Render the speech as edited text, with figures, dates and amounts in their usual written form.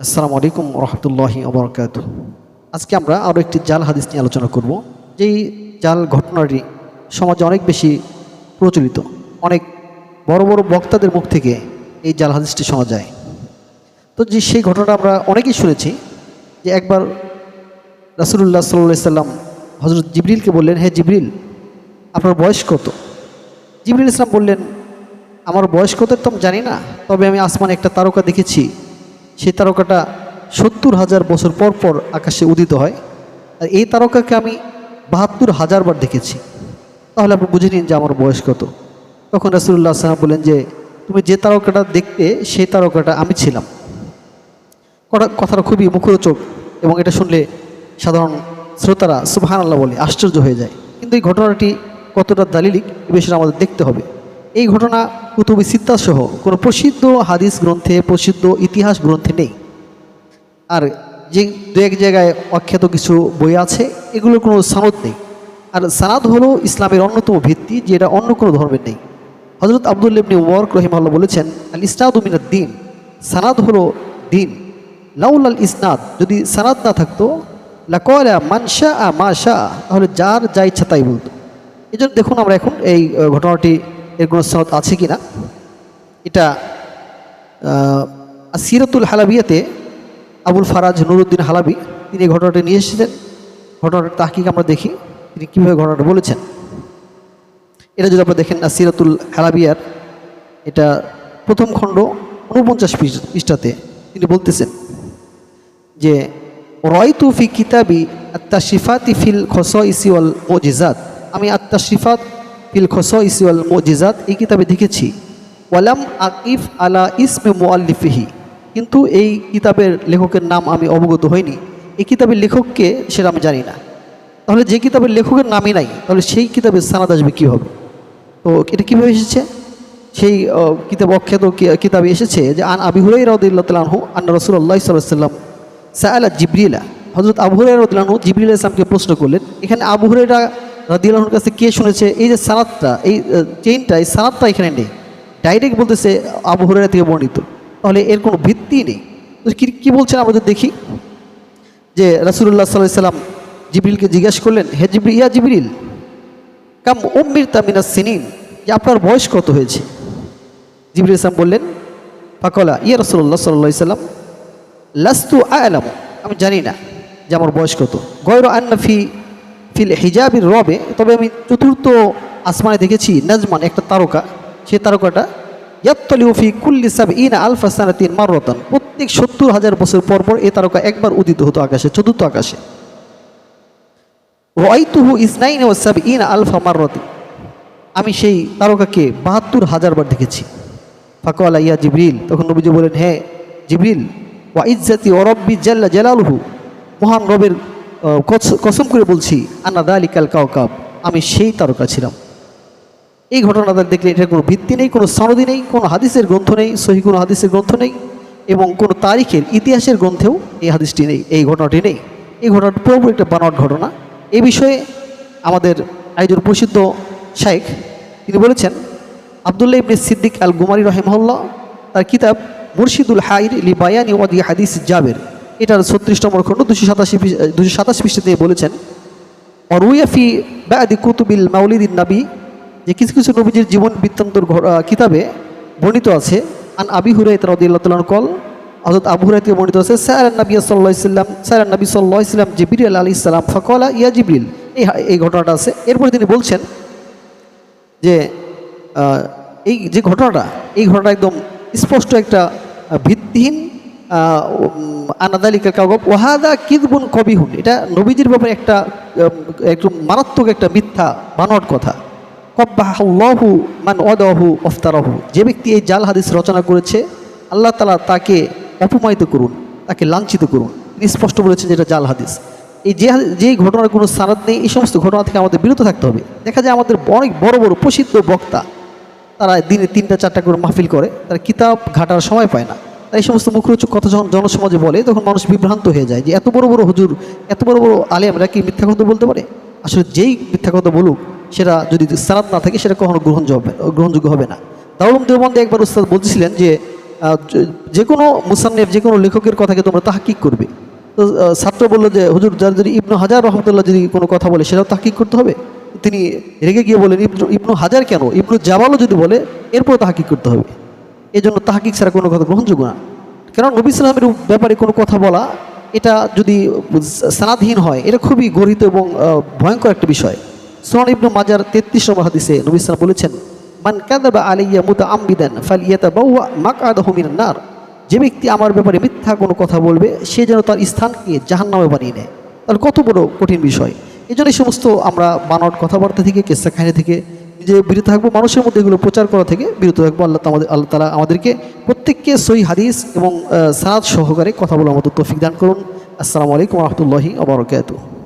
আসসালামু আলাইকুম রহমতুল্লাহি ওবরাকাতুহ। আজকে আমরা আরও একটি জাল হাদিস নিয়ে আলোচনা করব। যেই জাল ঘটনাটি সমাজে অনেক বেশি প্রচলিত, অনেক বড় বড় বক্তাদের মুখ থেকে এই জাল হাদিসটি শোনা যায়। তো সেই ঘটনাটা আমরা অনেকেই শুনেছি যে একবার রাসূলুল্লাহ সাল্লাল্লাহু আলাইহি সাল্লাম হযরত জিবরিলকে বললেন, হে জিবরিল, আপনার বয়স কত? জিবরিল ইসলাম বললেন, আমার বয়স কত তো আমি জানি না, তবে আমি আসমানে একটা তারকা দেখেছি। সেই তারকাটা ৭০,০০০ বছর পর পর আকাশে উদিত হয়, আর এই তারকাকে আমি ৭২,০০০ বার দেখেছি। তাহলে আপনি বুঝে নিন যে আমার বয়স কত। তখন রাসূলুল্লাহ সাল্লাল্লাহু আলাইহি ওয়াসাল্লাম বললেন যে তুমি যে তারকাটা দেখতে সেই তারকাটা আমি ছিলাম। কথাটা খুবই মুখরোচক এবং এটা শুনলে সাধারণ শ্রোতারা সুবহানাল্লাহ বলে আশ্চর্য হয়ে যায়। কিন্তু এই ঘটনাটি কতটা দালিলিক এ বিষয়ে আমাদের দেখতে হবে। এই ঘটনা কুতুবি সিত্তা সহ কোনো প্রসিদ্ধ হাদিস গ্রন্থে, প্রসিদ্ধ ইতিহাস গ্রন্থে নেই। আর যে দু এক জায়গায় অখ্যাত কিছু বই আছে, এগুলোর কোনো সানদ নেই। আর সানাদ হলো ইসলামের অন্যতম ভিত্তি, যেটা অন্য কোনো ধর্মের নেই। হযরত আব্দুল্লাহ ইবনে উমর রাহিমাহুল্লাহ বলেছেন, আল ইসনাদু মিনাদ দ্বীন, সানাদ হলো দিন। লাউলাল ইসনাদ, যদি সানাদ না থাকতো, লাকালা মান শাআ মা শাআ, তাহলে যার যা ইচ্ছা তাই বলতো। এই জন্য দেখুন আমরা এখন এই ঘটনাটি এর কোনো সনদ আছে কি না। এটা সিরাতুল হালাবিয়াতে আবুল ফারাজ নুরুদ্দিন হালাবি তিনি এই ঘটনাটি নিয়ে এসেছেন। ঘটনাটার তাহকিক আমরা দেখি তিনি কীভাবে ঘটনাটা বলেছেন। এটা যদি আপনারা দেখেন সিরাতুল হালাবিয়ার এটা প্রথম খণ্ড ৪৯ পৃষ্ঠাতে তিনি বলতেছেন যে রায়তু ফি কিতাবি আত-তাশরিফাতি ফিল খসাইসি ওয়াল মুজিজাত, আমি আত-তাশরিফাত ফিল খসাইসি ওয়াল মুজিজাত এই কিতাবে দেখেছি। ওয়ালাম আকিফ আলা ইসমে মুআল্লিফিহি, কিন্তু এই কিতাবের লেখকের নাম আমি অবগত হইনি। এই কিতাবের লেখককে সেটা আমি জানি না। তাহলে যে কিতাবের লেখকের নামই নাই, তাহলে সেই কিতাবের সানাদ আসবে কী হবে? তো এটা কীভাবে এসেছে? সেই কিতাব অখ্যাত কিতাবে এসেছে যে আন আবি হুরায়রা রাদিয়াল্লাহু তাআলা আনহু আন্না রাসূলুল্লাহ সাল্লাল্লাহু আলাইহি ওয়াসাল্লাম সাআলা জিবরিলা, হযরত আবু হুরায়রা রাদিয়াল্লাহু আনহু জিবরিল আলাইহিস সালামকে প্রশ্ন করলেন। এখানে আবু হুরায়রা রাদিয়াল্লাহু আনহুর কাছে কে শুনেছে? এই যে সানাদটা, এই চেইনটা, এই সানাদটা এখানে নেই। ডাইরেক্ট বলতেছে আবু হুরায়রা থেকে বর্ণিত, তাহলে এর কোনো ভিত্তি নেই। তো কী বলছেন আমরা যদি দেখি যে রাসূলুল্লাহ সাল্লাল্লাহু আলাইহি ওয়াসাল্লাম জিবরিলকে জিজ্ঞাসা করলেন, হে জিবরিল, ইয়া জিবরিল, কাম উম্মিরতা মিনাস সিনিন, যে আপনার বয়স কত হয়েছে? জিবরিল ইসলাম বললেন, ফাকালা ইয়া রাসূলুল্লাহ সাল্লাল্লাহু আলাইহি ওয়াসাল্লাম লাস্তু আ'লাম, আমি জানি না যে আমার বয়স কত। গয়রা আন্না ফিল হিজাবির রবে, তবে আমি চতুর্থ আসমানে দেখেছি নাজমান, একটা তারকা। সেই তারকাটা ইয়াত্তালিউ ফি কুল্লি সাবঈনা আলফা সানাতিন মাররাতান, প্রত্যেক ৭০,০০০ বছর পর পর এই তারকা একবার উদিত হতো আকাশে, চতুর্থ আকাশে। রাআইতুহু ইসনাইনা ওয়া সাবঈনা আলফা মাররাতিন, আমি সেই তারকাকে ৭২,০০০ বার দেখেছি। ফাকালা ইয়া জিবরিল, তখন নবীজি বলেন, হে জিবরিল, ওয়া ইজ্জাতি ওয়া রাব্বি জাল্লা জালালুহু, মহান রবের কসম করে বলছি, আনা যালিকাল কাওকাব, আমি সেই তারকা ছিলাম। এই ঘটনাটা দেখলে এটার কোনো ভিত্তি নেই, কোনো সনদি নেই, কোনো হাদিসের গ্রন্থ নেই, সহিহ কোনো হাদিসের গ্রন্থ নেই, এবং কোনো তারিখের ইতিহাসের গ্রন্থেও এই হাদিসটি নেই, এই ঘটনাটি নেই। এই ঘটনাটা পুরোপুরি একটা বানোয়াট ঘটনা। এই বিষয়ে আমাদের একজন প্রসিদ্ধ শাইখ তিনি বলেছেন, আব্দুল্লাহ ইবনে সিদ্দিক আল গুমারি রাহিমাহুল্লাহ তার কিতাব মুরশিদুল হাইর লি বায়ানি ওয়াদি হাদিস জাবের, এটার ৩৬ নম্বর খণ্ড ২২৭ পৃষ্ঠাতে বলেছেন, অরুয়া ফি বাদি কুতুবিল মাউলিদিন নবী, যে কিছু কিছু নবীজির জীবন বৃত্তান্তর কিতাবে বর্ণিত আছে। আন আবি হুরায়রা রাদিয়াল্লাহু তাআলা কল, হযরত আবু হুরায়রা থেকে বর্ণিত আছে, সাআলান নবী সাল্লাল্লাহু আলাইহি ওয়াসাল্লাম জিবরিল আলাইহিস সালাম ফাকালা ইয়া জিবরিল, এই ঘটনাটা আছে। এরপরে তিনি বলছেন যে এই যে ঘটনাটা, এই ঘটনাটা একদম স্পষ্ট একটা ভিত্তিহীন, আনাদালিকা কাওকাব ওয়াহাদা কিযবুন কবিহুন, এটা নবীজির ব্যাপারে একটা একদম মারাত্মক একটা মিথ্যা বানোয়াট কথা। কব্বাহাল্লাহু মান ওয়াদাহু ওফতারাহু, যে ব্যক্তি এই জাল হাদিস রচনা করেছে, আল্লাহ তাআলা তাকে অপমানিত করুন, তাকে লাঞ্ছিত করুন। তিনি স্পষ্ট বলেছেন যে এটা জাল হাদিস। এই যেই ঘটনার কোনো সানাদ নেই, এই সমস্ত ঘটনা থেকে আমাদের বিরত থাকতে হবে। দেখা যায় আমাদের অনেক বড় বড় প্রসিদ্ধ বক্তা, তারা দিনে ৩টা-৪টা করে মাহফিল করে, তারা কিতাব ঘাটার সময় পায় না। তাই এই সমস্ত মুখরোচক কথা যখন জনসমাজে বলে, তখন মানুষ বিভ্রান্ত হয়ে যায় যে এত বড় বড় হুজুর, এত বড় বড় আলেমরা কি মিথ্যা কথা বলতে পারে? আসলে যেই মিথ্যা কথা বলুক, সেটা যদি সানাদ না থাকে, সেটা কখনো গ্রহণযোগ্য হবে না। দারুল উলুম দেওবন্দে একবার উস্তাদ বলছিলেন যে যে কোনো মুসান্নেফ যে কোনো লেখকের কথাকে তোমরা তাহকিক করবে। তো ছাত্র বললো যে হুজুর, যার যদি ইবনু হাজার রহমতুল্লাহ যদি কোনো কথা বলে সেটাও তাহকিক করতে হবে? তিনি রেগে গিয়ে বলেন, ইবনু হাজার কেন, ইবনু জাবালও যদি বলে এরপর তাহকিক করতে হবে। এই জন্য তাহকিক ছাড়া কোনো কথা গ্রহণযোগ্য না। কারণ নবী সাল্লামের ব্যাপারে কোনো কথা বলা, এটা যদি সানাদহীন হয়, এটা খুবই গর্হিত এবং ভয়ঙ্কর একটা বিষয়। সুনান ইবনু মাজার 33 নম্বর হাদিসে নবী সাল্লাম বলেছেন, মান কাযাবা আলাইয়া মুতাআম্মিদান ফালইয়াতাবাওয়া মাকআদাহু মিনান নার। যে ব্যক্তি আমার ব্যাপারে মিথ্যা কোনো কথা বলবে সে যেন তার স্থানকে জাহান্নামে বানিয়ে নেয়। তাহলে কত বড় কঠিন বিষয়। এই জন্য এই সমস্ত আমরা বানোয়াট কথাবার্তা থেকে, কেসা কাহিনী থেকে নিজে বিরত থাকবো, মানুষের মধ্যে এগুলো প্রচার করা থেকে বিরত থাকবো। আল্লাহ তাআলা আমাদেরকে প্রত্যেককে সহিহ হাদিস এবং সানাদ সহকারে কথা বলার মতো তৌফিক দান করুন। আসসালামু আলাইকুম ওয়া রাহমাতুল্লাহি ওয়া বারাকাতুহু।